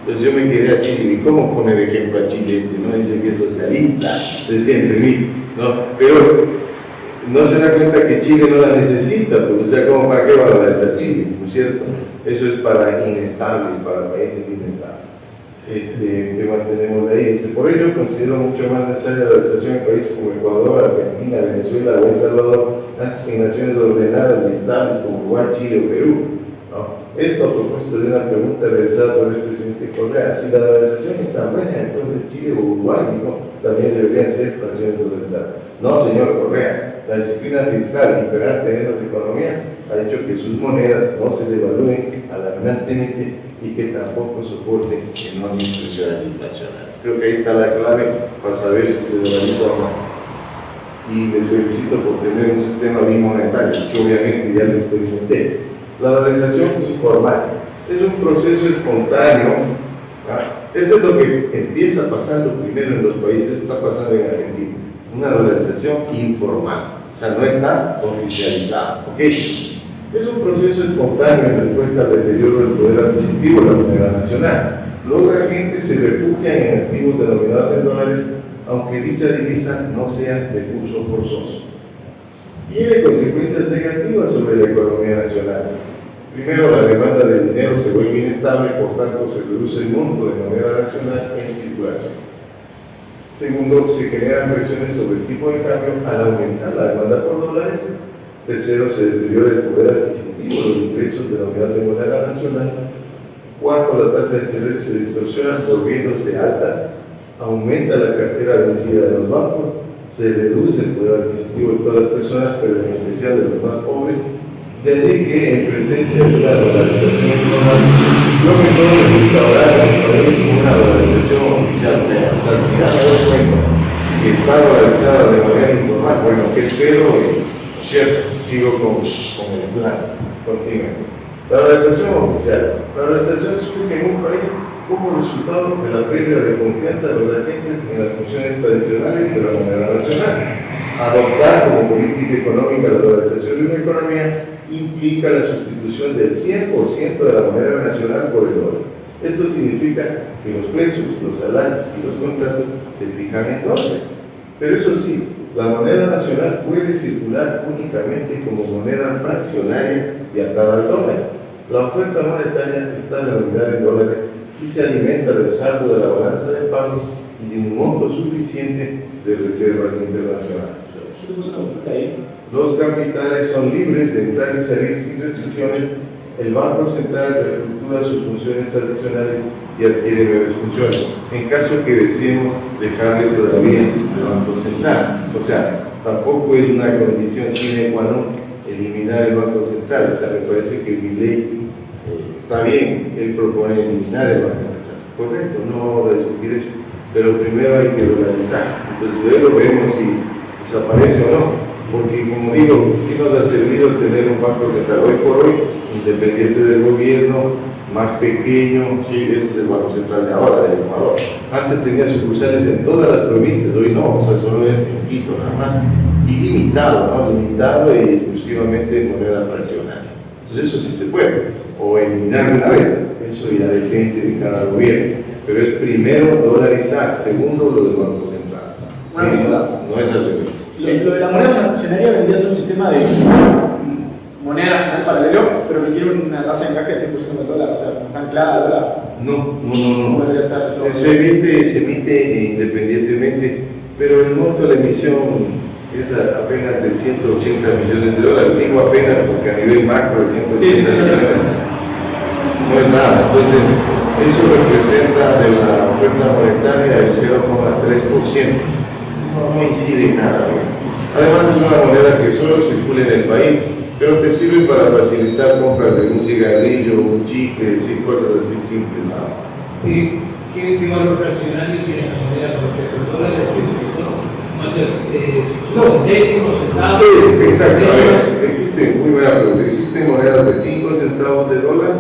Entonces yo me quedé así, ¿y cómo pone de ejemplo a Chile? No dice que es socialista, decía entre mí, ¿no? Pero no se da cuenta que Chile no la necesita, pues, o sea, ¿cómo para qué va a dolarizar Chile? ¿No es cierto? Eso es para inestables, para países inestables. ¿Qué más tenemos ahí? Dice, por ello considero mucho más necesaria la dolarización en países como Ecuador, Argentina, Venezuela o El Salvador, antes que en naciones ordenadas y estables como Uruguay, Chile o Perú. ¿No? Esto a propósito de una pregunta realizada por el presidente Correa. Si la dolarización es tan buena, entonces Chile o Uruguay, dijo, también deberían ser naciones dolarizadas. No, señor Correa, la disciplina fiscal imperante en las economías ha hecho que sus monedas no se devalúen alarmantemente y que tampoco soporten enormes presiones inflacionarias. Creo que ahí está la clave para saber si se dolariza o no. Y les felicito por tener un sistema bimonetario, que obviamente ya lo experimenté. La dolarización informal es un proceso espontáneo. Esto es lo que empieza pasando primero en los países, está pasando en Argentina. Una dolarización informal, o sea, no está oficializada. ¿Okay? Es un proceso espontáneo en respuesta al deterioro del poder adquisitivo de la moneda nacional. Los agentes se refugian en activos denominados en dólares, aunque dicha divisa no sea de curso forzoso. Tiene consecuencias negativas sobre la economía nacional. Primero, la demanda de dinero se vuelve inestable, por tanto se reduce el monto de moneda nacional en circulación. Segundo, se generan presiones sobre el tipo de cambio al aumentar la demanda por dólares. Tercero, se deteriora el poder adquisitivo de los ingresos denominados en moneda nacional. Cuarto, la tasa de interés se distorsiona volviéndose altas. Aumenta la cartera vencida de los bancos. Se reduce el poder adquisitivo de todas las personas, pero en especial de los más pobres. De allí que en presencia de la dolarización informal, lo que todo me gusta ahora es una dolarización oficial. O sea, si ya me doy cuenta que está dolarizada de manera informal, bueno, ¿qué espero? Cierto, sigo con el plan. Continúo. La dolarización oficial. La dolarización surge en un país como resultado de la pérdida de confianza de los agentes en las funciones tradicionales de la moneda nacional. Adoptar como política económica la dolarización de una economía implica la sustitución del 100% de la moneda nacional por el dólar. Esto significa que los precios, los salarios y los contratos se fijan en dólares. Pero eso sí, la moneda nacional puede circular únicamente como moneda fraccionaria y atada al dólar. La oferta monetaria está denominada en dólares y se alimenta del saldo de la balanza de pagos y de un monto suficiente de reservas internacionales. Los capitales son libres de entrar y salir sin restricciones. El Banco Central reestructura sus funciones tradicionales y adquiere nuevas funciones, en caso que deseemos dejarle todavía al Banco Central. O sea, tampoco es una condición sine qua non eliminar el Banco Central. O sea, me parece que mi ley está bien, él propone eliminar el Banco Central. Correcto, no vamos a discutir eso, pero primero hay que dolarizar. Entonces luego vemos si desaparece o no. Porque, como digo, sí nos ha servido tener un Banco Central hoy por hoy, independiente del gobierno, más pequeño. Sí, ese es el Banco Central de ahora, del Ecuador. Antes tenía sucursales en todas las provincias, hoy no, o sea, solo es en Quito, nada más. Ilimitado, ¿no? Limitado y exclusivamente en moneda fraccionaria. Entonces, eso sí se puede, o eliminar una vez, eso ya depende de cada gobierno. Pero es primero dolarizar, segundo lo del Banco Central. ¿Sí? No es al revés. Lo de la moneda fraccionaria vendría a ser un sistema de moneda nacional paralelo, pero que tiene una tasa de encaje del 100% del dólar, o sea, está anclada al dólar. No. ¿Cómo debería ser eso? Se emite independientemente, pero el monto de la emisión es apenas de 180 millones de dólares. Digo apenas porque a nivel macro es 180 millones. No es nada. Entonces, eso representa de la oferta monetaria el 0,3%. No incide en nada. Además, es una moneda que solo circula en el país, pero te sirve para facilitar compras de un cigarrillo, un chicle, cosas así simples. ¿Qué valor fraccionario tiene esa moneda con respecto al dólar? ¿Son décimos, centavos? Sí, exacto. Existen, muy buena pregunta. Existen monedas de 5 centavos de dólar,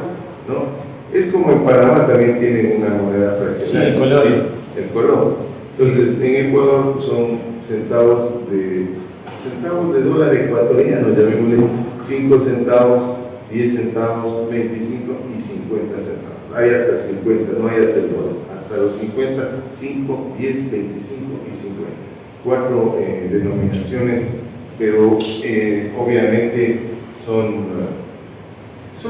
¿no? Es como en Panamá también tienen una moneda fraccionaria. Sí, el color. Sí, el color. Entonces, en Ecuador son centavos de dólar ecuatoriano, llamémosle 5 centavos, 10 centavos, 25 y 50 centavos. Hay hasta 50, no hay hasta el dólar. Hasta los 50, 5, 10, 25 y 50. 4 denominaciones, pero obviamente son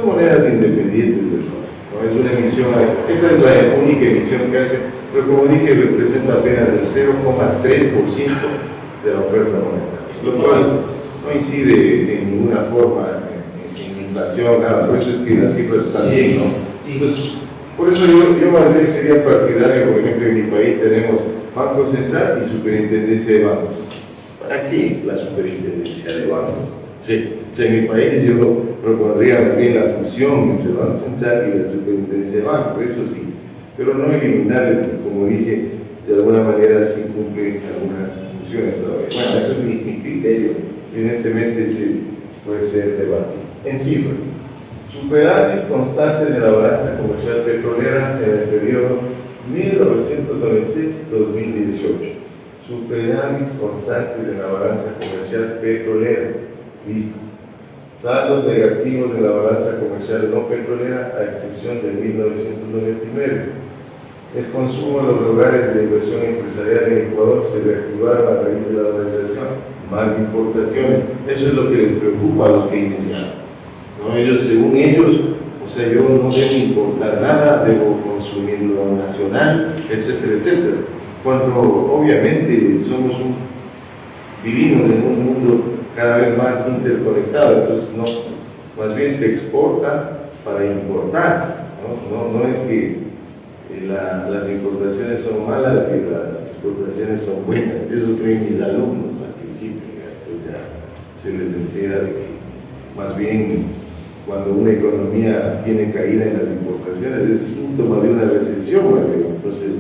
monedas independientes del dólar. ¿No? Es una emisión, esa es la única emisión que hace, pero como dije, representa apenas el 0,3% de la oferta monetaria, lo cual no incide en ninguna forma en inflación, nada. Por eso es que las cifras están bien, ¿no? Entonces, por eso yo más bien sería partidario. Por ejemplo, en mi país tenemos Banco Central y Superintendencia de Bancos. ¿Para qué la Superintendencia de Bancos? Sí. O sea, en mi país yo propondría más bien la fusión entre el Banco Central y la Superintendencia de Bancos, eso sí, pero no eliminarle, porque como dije, de alguna manera sí cumple algunas funciones todavía. Bueno, eso es mi criterio. Evidentemente sí puede ser debatido. En cifras, superávit constante de la balanza comercial petrolera en el periodo 1996-2018. Superávit constante de la balanza comercial petrolera. Listo. Saldos negativos en la balanza comercial no petrolera, a excepción de 1999. El consumo de los hogares de inversión empresarial en Ecuador se reactivaron a raíz de la dolarización. Más importaciones. Eso es lo que les preocupa a los keynesianos. ¿No? Ellos, según ellos, o sea, yo no debo importar nada, debo consumir lo nacional, etcétera, etcétera. Cuando obviamente vivimos en un mundo cada vez más interconectado, entonces más bien se exporta para importar, no es que las importaciones son malas y las exportaciones son buenas. Eso creen mis alumnos al principio, pues ya se les entera de que más bien cuando una economía tiene caída en las importaciones es síntoma de una recesión, entonces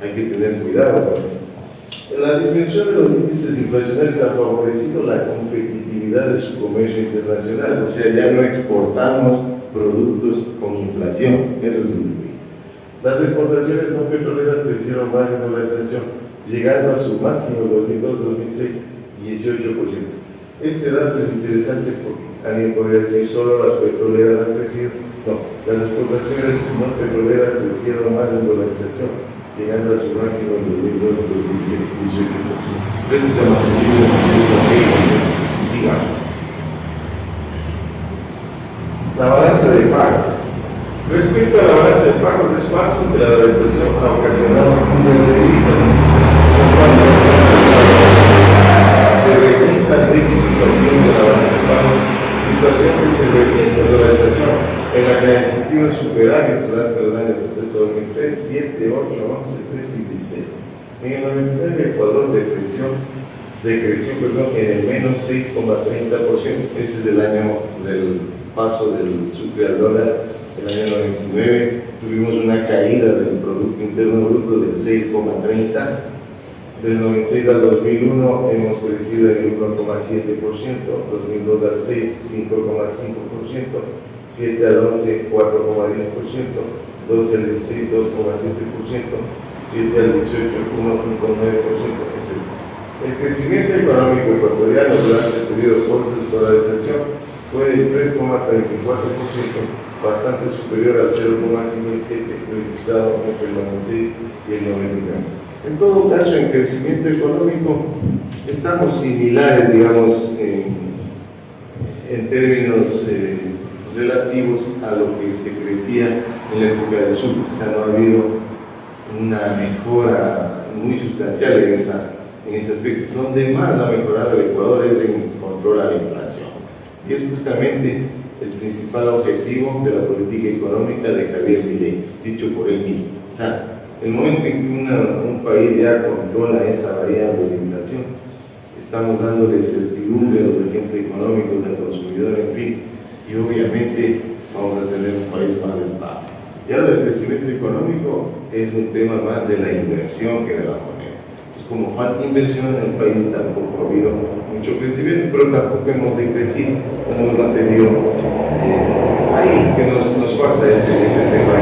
hay que tener cuidado con eso. La disminución de los índices inflacionarios ha favorecido la competitividad de su comercio internacional, o sea, ya no exportamos productos con inflación, eso significa. Las exportaciones no petroleras crecieron más en dolarización, llegando a su máximo 2002-2006, 18%. Este dato es interesante porque alguien podría decir solo las petroleras han crecido. No, las exportaciones no petroleras crecieron más en dolarización, llegando a su máximo en 2002-2006, 18%. Entonces se ha mantenido en sigamos. La balanza de pago. Respecto a la balanza de pagos, es falso que la dolarización ha ocasionado fugas de divisas. Se registra el déficit continuo de la balanza de pagos, situación que se registra en dolarización, en la que ha existido superávit durante los años 2003, 7, 8, 11, 13 y 16. En el 99 Ecuador decreció en el menos 6,30%. Ese es el año del paso del sucre al dólar. El año 99 tuvimos una caída del Producto Interno Bruto del 6,30%. Del 96 al 2001 hemos crecido en el 1,7%, 2002 al 6, 5,5%, 7 al 11, 4,10%, 12 al 16, 2,7%, 7 al 18, 1,9%, etc. El crecimiento económico ecuatoriano durante el periodo corto de dolarización fue del 3,34%, bastante superior al 0,57 registrado entre el 96 y el 99. En todo caso, en crecimiento económico estamos similares, digamos, en términos relativos a lo que se crecía en la época del sur. O sea, no ha habido una mejora muy sustancial en ese aspecto. Donde más ha mejorado el Ecuador es en control a la inflación, que es justamente el principal objetivo de la política económica de Javier Milei, dicho por él mismo. O sea, el momento en que un país ya controla esa variable de inflación, estamos dándole certidumbre a los agentes económicos, al consumidor, en fin, y obviamente vamos a tener un país más estable. Y ahora el crecimiento económico es un tema más de la inversión que de la moneda. Pues como falta inversión en el país tampoco ha habido mucho crecimiento, pero tampoco hemos decrecido, hemos mantenido ahí, que nos falta ese tema.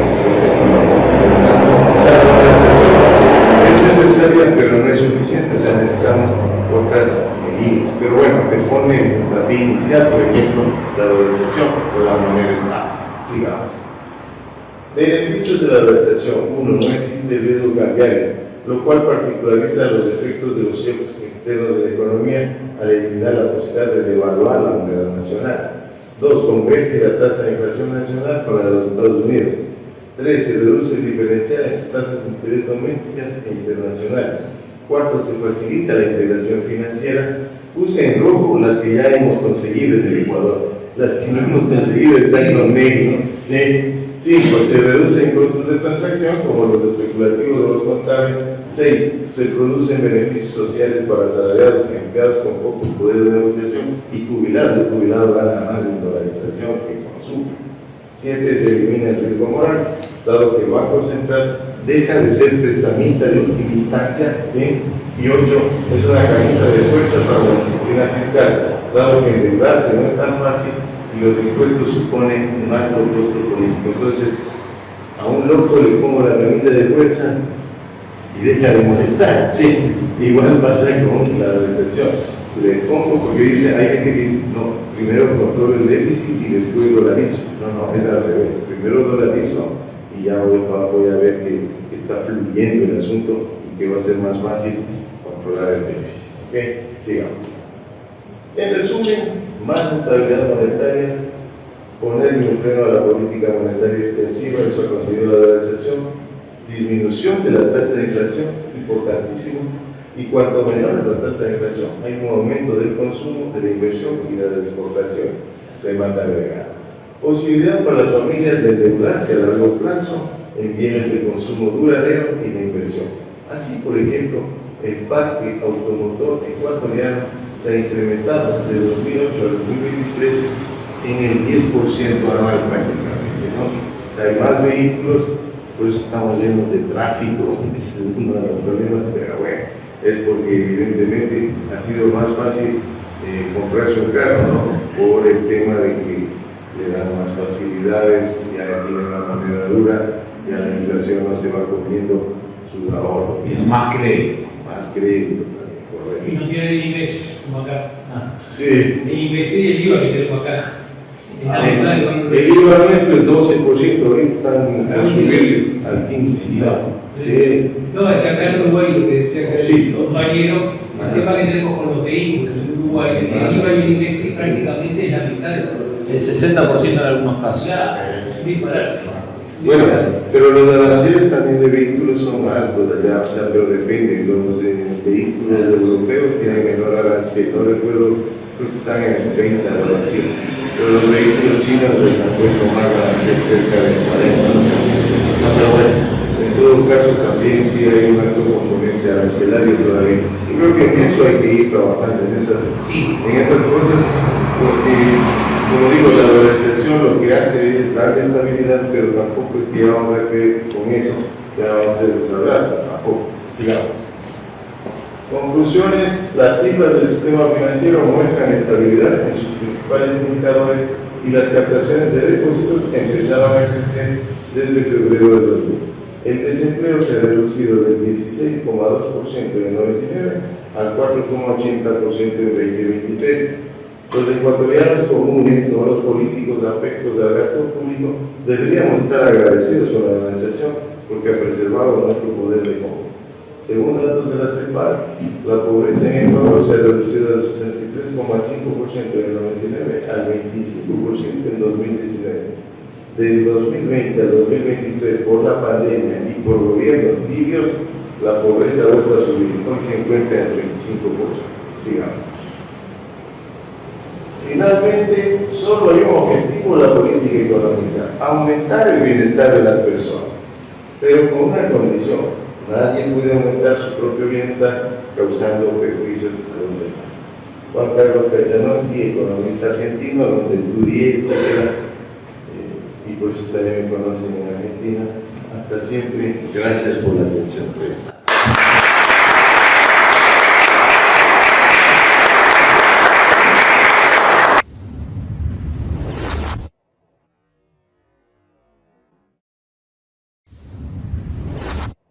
O sea, la recesión es necesaria, pero no es suficiente, o sea, necesitamos otras medidas. Pero bueno, de forma la vía inicial, por ejemplo, la dolarización o la moneda estable. Sigamos. Beneficios de la dolarización. 1. No existe riesgo cambiario, lo cual particulariza los efectos de los shocks externos de la economía al eliminar la posibilidad de devaluar la moneda nacional. 2. Converge la tasa de inflación nacional con la de los Estados Unidos. 3. Se reduce el diferencial entre tasas de interés domésticas e internacionales. 4. Se facilita la integración financiera. Puse en rojo las que ya hemos conseguido en el Ecuador. Las que no hemos conseguido están con negro. ¿Sí? 5. Se reducen costos de transacción como los especulativos o los contables. 6. Se producen beneficios sociales para asalariados y empleados con poco poder de negociación y jubilados. El jubilado gana más en dolarización que consumo. 7. Se elimina el riesgo moral, dado que el Banco Central deja de ser prestamista de última instancia, ¿sí? Y 8. Es una camisa de fuerza para la disciplina fiscal, dado que endeudarse no es tan fácil y los impuestos suponen un alto costo político. Entonces, a un loco le pongo la camisa de fuerza y deja de molestar, ¿sí? Igual pasa con la dolarización. Le pongo porque dice, hay gente que dice, no, primero controlo el déficit y después dolarizo. No, es al revés. Primero dolarizo y ya voy a ver que está fluyendo el asunto y que va a ser más fácil controlar el déficit. ¿Ok? Sigamos. En resumen, más estabilidad monetaria, ponerle un freno a la política monetaria expansiva, eso ha conseguido la dolarización, disminución de la tasa de inflación, importantísimo, y cuanto menor es la tasa de inflación, hay un aumento del consumo, de la inversión y de la exportación, demanda agregada. Posibilidad para las familias de endeudarse a largo plazo en bienes de consumo duradero y de inversión. Así, por ejemplo, el parque automotor ecuatoriano se ha incrementado de 2008 al 2023 en el 10% anual prácticamente, ¿no? O sea, hay más vehículos, por eso estamos llenos de tráfico, es uno de los problemas, pero bueno, es porque evidentemente ha sido más fácil comprarse un carro, ¿no? Por el tema de que le dan más facilidades, ya tienen una moneda dura, ya la inflación no se va comiendo sus ahorros. Tiene más crédito. Más crédito también, correcto. Y no tiene el IMES como acá. Sí. El IMES y el IVA que tenemos acá. El IVA nuestro es 12%, ahorita están por subir al 15%. Sí. No, es que acá en Uruguay lo que decía que Sí. los compañeros, el tema que tenemos con los vehículos en Uruguay, el IVA y el IMES prácticamente es la mitad de los. El 60% en algunos casos. Ya, disparar. Bueno, pero los aranceles también de vehículos son altos allá, o sea, pero depende. Los vehículos europeos tienen menor arancel, no recuerdo, creo que están en el 30 o así. Pero los vehículos chinos les han puesto más arancel, cerca del 40. No, pero bueno, en todo caso también sí hay un alto componente arancelario todavía. Yo creo que en eso hay que ir trabajando, en esas cosas, porque, como digo, la dolarización lo que hace es darle estabilidad, pero tampoco es que ya vamos a creer con eso, ya vamos a ser desabrazos, tampoco. Sigamos. Conclusiones: las cifras del sistema financiero muestran estabilidad en sus principales indicadores y las captaciones de depósitos empezaron a crecer desde febrero de 2000. El desempleo se ha reducido del 16,2% en 1999 al 4,80% en 2023. Los ecuatorianos comunes, no los políticos afectos al gasto público, deberíamos estar agradecidos con la organización porque ha preservado nuestro poder de compra. Según datos de la CEPAL, la pobreza en Ecuador se ha reducido del 63% 3,5% en el 99 al 25% en 2019. Del 2020 al 2023, por la pandemia y por gobiernos tibios, la pobreza ha vuelto a subir. Hoy se encuentra en el 25%. Sigamos. Finalmente, solo hay un objetivo en la política económica: aumentar el bienestar de las personas, pero con una condición: nadie puede aumentar su propio bienestar causando perjuicios a los demás. Juan Carlos Cachanowski, economista argentino, donde estudié, etc. Y por eso también me conocen en Argentina. Hasta siempre. Gracias por la atención prestada.